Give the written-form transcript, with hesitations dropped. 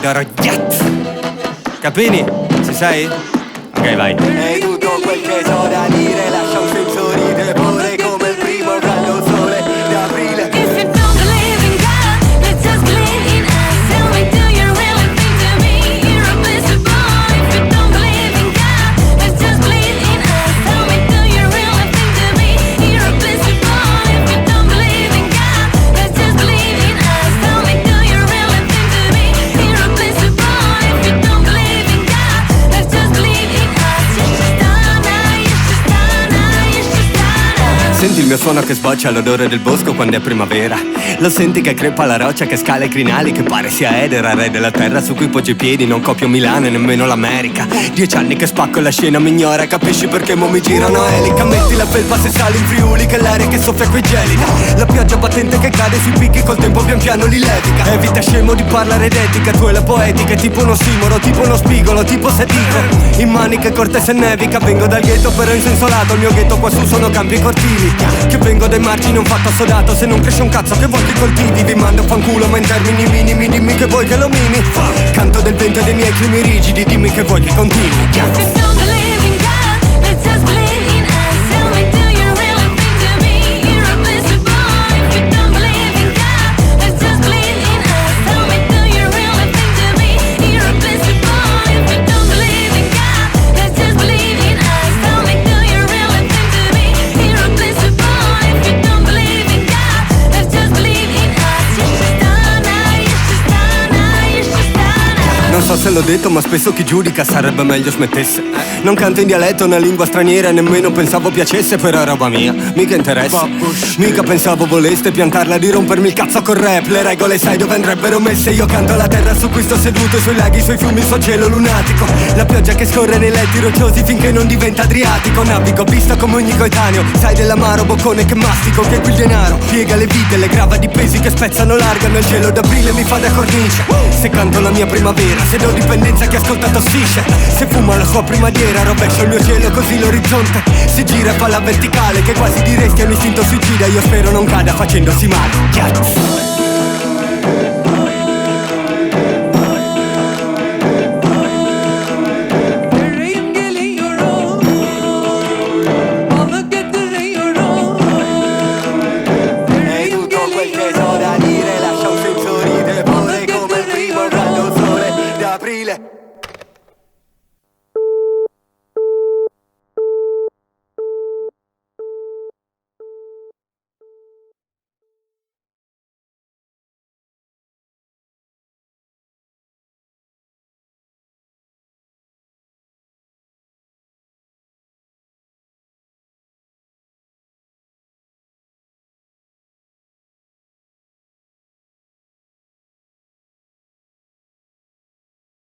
Doro Jet. Capini? Ci sei? Ok, vai. E tutto quel che so da dire lascia un senso di tepore come il primo grande sole d'aprile. If you don't believe in God, let's just believe in us. Tell me, do you really think to me irreplaceable? If you don't believe in God, let's just believe in us. Tell me, do you really think to me irreplaceable? If you don't believe in God, let's just believe in us. Tell me, do you really think to me irreplaceable? If you don't believe in God, let's just believe in us. You should start. Senti il mio suono che sboccia l'odore del bosco quando è primavera. Lo senti che crepa la roccia, che scala i crinali, che pare sia Edera, re della terra su cui poggi i piedi. Non copio Milano e nemmeno l'America. 10 anni che spacco la scena mi ignora. Capisci perché mo mi girano elica. Metti la felpa se sali in Friuli, che l'aria che soffia qui gelida. La pioggia battente che cade sui picchi col tempo pian piano li levica. Evita scemo di parlare d'etica, tu e la poetica è tipo uno ossimoro, tipo uno spigolo, tipo se dico in maniche corte se nevica. Vengo dal ghetto però in senso lato, il mio ghetto qua su sono campi cortili. Che vengo dai margini un fatto assodato, se non cresce un cazzo che vuoi che coltivi. Vi mando a fanculo ma in termini minimi, dimmi che vuoi che lo mimi. Canto del vento e dei miei climi rigidi, dimmi che vuoi che continui. If you don't believe in God, let's just believe in us. Tell me, do you really think to me irreplaceable? If you don't believe in God, let's just believe in us. Tell me, do you really think to me irreplaceable? If you don't believe in God, let's just believe in us. Tell me, do you really think to me irreplaceable? If you don't believe in God, let's just believe in us. You should start now, you should start now, you should start now. Non so se l'ho detto ma spesso chi giudica sarebbe meglio smettesse. Non canto in dialetto, una lingua straniera e nemmeno pensavo piacesse, però è roba mia, mica interessa. Mica pensavo voleste piantarla di rompermi il cazzo col rap. Le regole sai dove andrebbero messe. Io canto la terra su cui sto seduto, sui laghi, sui fiumi, sul cielo lunatico. La pioggia che scorre nei letti rocciosi finché non diventa Adriatico. Navigo pista come ogni coetaneo, sai dell'amaro boccone che mastico. Che qui il denaro piega le vite, le grava di pesi che spezzano largano. Il cielo d'aprile mi fa da cornice. Se canto la mia primavera, se do dipendenza chi ascolta tossisce. Se fumo la sua primavera, rovescio il mio cielo così l'orizzonte si gira e fa la verticale, che quasi diresti è un istinto suicida. Io spero non cada facendosi male. E tutto quel che so da dire lascia un senso di tepore come il primo grande sole d'aprile.